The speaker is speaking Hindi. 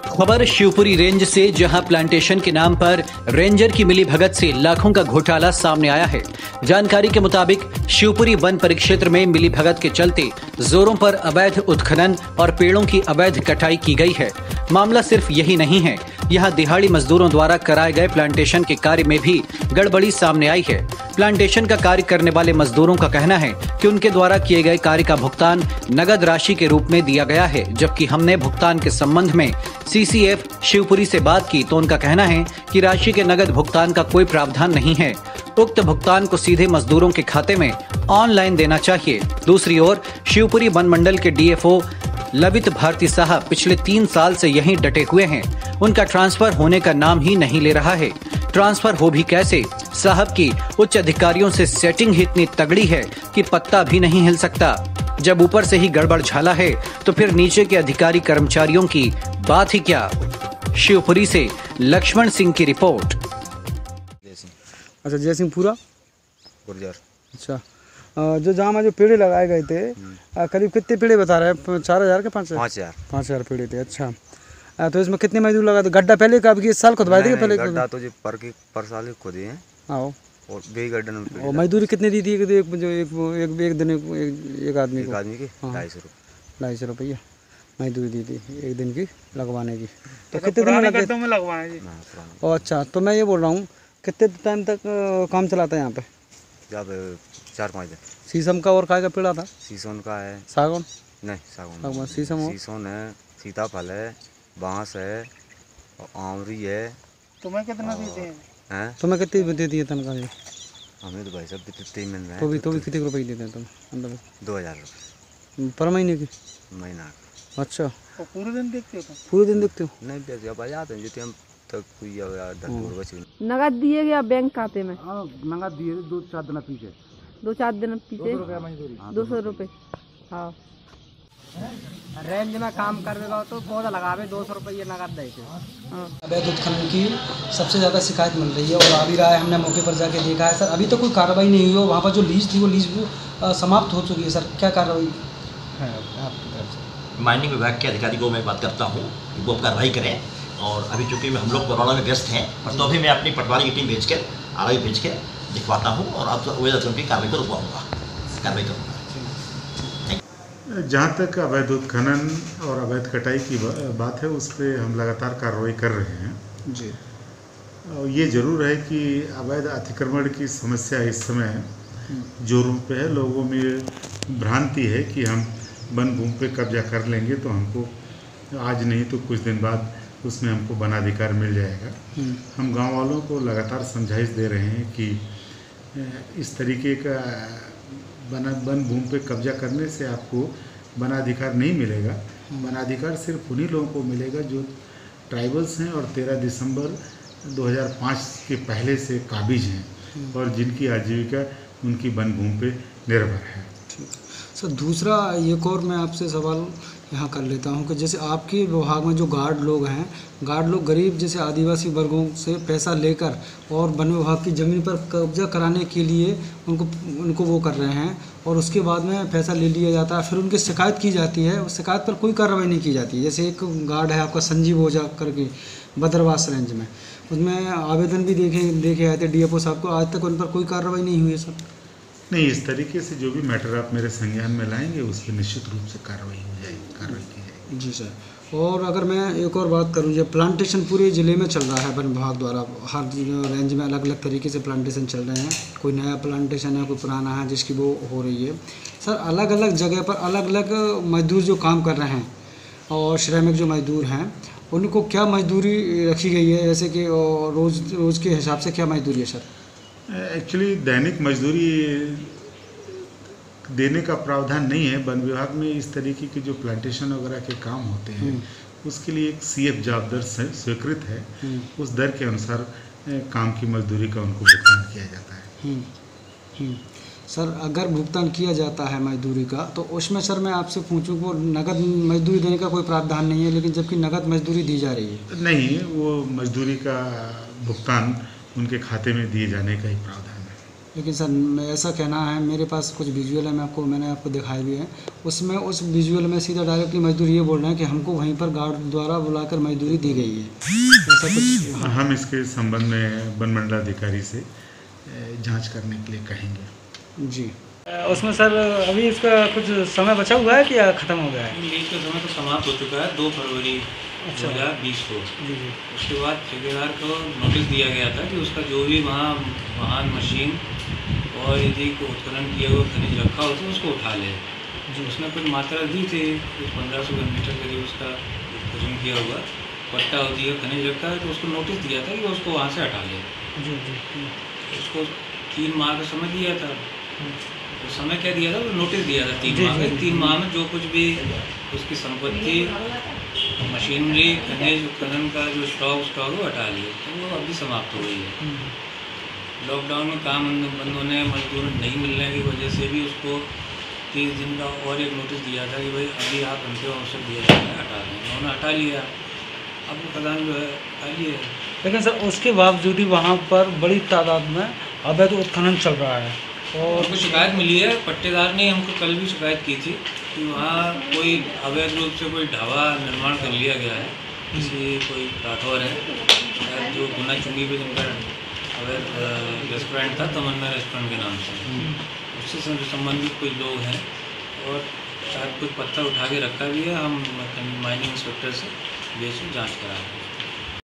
खबर शिवपुरी रेंज से, जहां प्लांटेशन के नाम पर रेंजर की मिलीभगत से लाखों का घोटाला सामने आया है। जानकारी के मुताबिक शिवपुरी वन परिक्षेत्र में मिलीभगत के चलते जोरों पर अवैध उत्खनन और पेड़ों की अवैध कटाई की गई है। मामला सिर्फ यही नहीं है, यहां दिहाड़ी मजदूरों द्वारा कराए गए प्लांटेशन के कार्य में भी गड़बड़ी सामने आई है। प्लांटेशन का कार्य करने वाले मजदूरों का कहना है कि उनके द्वारा किए गए कार्य का भुगतान नगद राशि के रूप में दिया गया है, जबकि हमने भुगतान के संबंध में CCF शिवपुरी से बात की तो उनका कहना है कि राशि के नगद भुगतान का कोई प्रावधान नहीं है। उक्त भुगतान को सीधे मजदूरों के खाते में ऑनलाइन देना चाहिए। दूसरी ओर शिवपुरी वन मंडल के DFO लवित भारती साहब पिछले 3 साल से यहीं डटे हुए हैं। उनका ट्रांसफर होने का नाम ही नहीं ले रहा है। ट्रांसफर हो भी कैसे? साहब की उच्च अधिकारियों से सेटिंग ही इतनी तगड़ी है कि पत्ता भी नहीं हिल सकता। जब ऊपर से ही गड़बड़ झाला है तो फिर नीचे के अधिकारी कर्मचारियों की बात ही क्या। शिवपुरी से लक्ष्मण सिंह की रिपोर्ट। अच्छा, जयसिंहपुरा गुर्जर। अच्छा, जो जहाँ जो पेड़ लगाए गए थे, करीब कितने पेड़ बता रहे हैं? 4,000 के 5,000? 5,000 पेड़ थे। अच्छा, तो इसमें कितने मजदूर लगा? तो गड्ढा पहले का इस साल खुदवाए थे? पहले गड्ढा तो जी पर साल ही खोदे हैं। आओ, और बे गड्ढा में और मजदूरी कितनी दी थी? एक दिन एक आदमी को 250 रुपये मजदूरी दी थी एक दिन की लगवाने की। तो कितने दिन लगे में लगवाने जी? अच्छा, तो मैं ये बोल रहा हूँ कितने टाइम तक काम चलाता है यहाँ पे? 4-5 दिन। शीशम का और काय का पेड़ था? शीशम का है। सागौन नहीं, सागौन शीशम है, सीताफल है, बांस है और आमरी है। तुम्हें कितना देते हैं? तुम्हें कितनी देती है तनख्वाह? हमें तो भाई सब कितने मिल रहे हैं। तो भी कितने रुपये देते हैं तुम? 2,000 रुपये पर महीने की? महीना। अच्छा, तो पूरे दिन देखते हो? पूरे दिन देखते हो? नहीं देखते, अब आ जाते हैं जितने हम तक कोई नगद दिए गया बैंक खाते में? हाँ, नगद दिए 2-4 दिन पीछे। 2-4 दिन पीछे 200 रुपये। हाँ, रेंज में काम करेगा तो पौधा लगावे 200 रुपये नगद देते। अवैध उत्खनन की सबसे ज़्यादा शिकायत मिल रही है और आ भी रहा है। हमने मौके पर जाके देखा है। सर, अभी तक कोई कार्रवाई नहीं हुई है। वहाँ पर जो लीज थी वो लीज समाप्त हो चुकी है। सर, क्या कार्रवाई है आपकी तरफ से? माइनिंग विभाग के अधिकारी को मैं बात करता हूँ कि वो कार्रवाई करें। और अभी चूँकि हम लोग कोरोना में व्यस्त हैं, पर तो अभी मैं अपनी पटवारी की टीम भेज के RI भेज के दिखवाता हूँ और आप अवैध उत्खनन की कार्रवाई को रुकवाऊँगा, कार्रवाई करूँगा। जहाँ तक अवैध उत्खनन और अवैध कटाई की बात है, उस पर हम लगातार कार्रवाई कर रहे हैं जी। और ये ज़रूर है कि अवैध अतिक्रमण की समस्या इस समय जोरों पे है। लोगों में भ्रांति है कि हम वन भूमि पे कब्जा कर लेंगे तो हमको आज नहीं तो कुछ दिन बाद उसमें हमको वनाधिकार मिल जाएगा। हम गांव वालों को लगातार समझाइश दे रहे हैं कि इस तरीके का वन भूमि पे कब्जा करने से आपको वनाधिकार नहीं मिलेगा। वनाधिकार सिर्फ उन्हीं लोगों को मिलेगा जो ट्राइबल्स हैं और 13 दिसंबर 2005 के पहले से काबिज हैं और जिनकी आजीविका उनकी वन भूमि पे निर्भर है। सर, दूसरा एक और मैं आपसे सवाल यहाँ कर लेता हूँ कि जैसे आपके विभाग में जो गार्ड लोग हैं, गार्ड लोग गरीब जैसे आदिवासी वर्गों से पैसा लेकर और वन विभाग की ज़मीन पर कब्जा कराने के लिए उनको वो कर रहे हैं और उसके बाद में पैसा ले लिया जाता है। फिर उनकी शिकायत की जाती है, उस शिकायत पर कोई कार्रवाई नहीं की जाती। जैसे एक गार्ड है आपका संजीव ओझा करके बदरवास रेंज में, उसमें आवेदन भी देखे आए थे DFO साहब को, आज तक उन पर कोई कार्रवाई नहीं हुई है। सर, नहीं, इस तरीके से जो भी मैटर आप मेरे संज्ञान में लाएंगे उस पर निश्चित रूप से कार्रवाई हो जाएगी, कार्रवाई की जाएगी। जी सर। और अगर मैं एक और बात करूँ, जो प्लांटेशन पूरे ज़िले में चल रहा है वन विभाग द्वारा, हर रेंज में अलग अलग तरीके से प्लांटेशन चल रहे हैं। कोई नया प्लांटेशन है, कोई पुराना है जिसकी वो हो रही है। सर, अलग अलग जगह पर अलग अलग मजदूर जो काम कर रहे हैं और श्रमिक जो मजदूर हैं, उनको क्या मजदूरी रखी गई है? जैसे कि रोज़ के हिसाब से क्या मजदूरी है सर? एक्चुअली दैनिक मजदूरी देने का प्रावधान नहीं है। वन विभाग में इस तरीके के जो प्लांटेशन वगैरह के काम होते हैं उसके लिए एक CF जॉब दर स्वीकृत है। उस दर के अनुसार काम की मजदूरी का उनको भुगतान किया जाता है। सर, अगर भुगतान किया जाता है मजदूरी का तो उसमें सर मैं आपसे पूछूं, वो नगद मजदूरी देने का कोई प्रावधान नहीं है, लेकिन जबकि नगद मजदूरी दी जा रही है? नहीं, वो मजदूरी का भुगतान उनके खाते में दिए जाने का ही प्रावधान है। लेकिन सर ऐसा कहना है, मेरे पास कुछ विजुअल है, मैंने आपको दिखाए भी है। उसमें उस विजुअल में सीधा डायरेक्टली मजदूर ये बोल रहे हैं कि हमको वहीं पर गार्ड द्वारा बुलाकर मजदूरी दी गई है, ऐसा कुछ। हम इसके संबंध में वन मंडलाधिकारी से जांच करने के लिए कहेंगे। जी। उसमें सर अभी इसका कुछ समय बचा हुआ है कि ख़त्म हो गया है? लीज का समय तो समाप्त हो चुका है 2 फरवरी 2020 को। जी जी। उसके बाद ठेकेदार को नोटिस दिया गया था कि उसका जो भी वहाँ वाहन, मशीन और यदि को उत्खनन किया हुआ खनिज रखा हो तो उसको उठा ले। जो उसने कुछ मात्रा दी थी, कुछ 1500 घन मीटर करीब उसका उत्खनन किया हुआ पट्टा होती है, खनिज रखा है, तो उसको नोटिस दिया था कि वो उसको वहाँ से हटा ले। जी जी। उसको 3 माह का समय दिया था। तो समय क्या दिया था, तो नोटिस दिया था 3 माह में। 3 माह में जो कुछ भी उसकी संपत्ति, मशीनरी, खनिज उत्खनन का जो स्टॉक वो हटा लिए, तो वो अभी समाप्त हो गई है। लॉकडाउन में काम बंद होने, मजदूर नहीं मिलने की वजह से भी उसको 30 दिन का और एक नोटिस दिया था कि भाई अभी आप अंतिम अवसर दिया जाए, हटा दें। उन्होंने हटा लिया। अब वो खदान जो है खाली है। लेकिन सर उसके बावजूद ही वहाँ पर बड़ी तादाद में अवैध उत्खनन चल रहा है। और हमको शिकायत मिली है, पट्टेदार ने हमको कल भी शिकायत की थी कि वहाँ कोई अवैध रूप से कोई ढाबा निर्माण कर लिया गया है। किसी कोई राठौर है शायद, जो गुना चुंगी पे जिनका अवैध रेस्टोरेंट था, तमन्ना रेस्टोरेंट के नाम से, उससे संबंधित कुछ लोग हैं और शायद कुछ पत्थर उठा के रखा भी है। हम माइनिंग इंस्पेक्टर से बेसिक जाँच करा रहे हैं।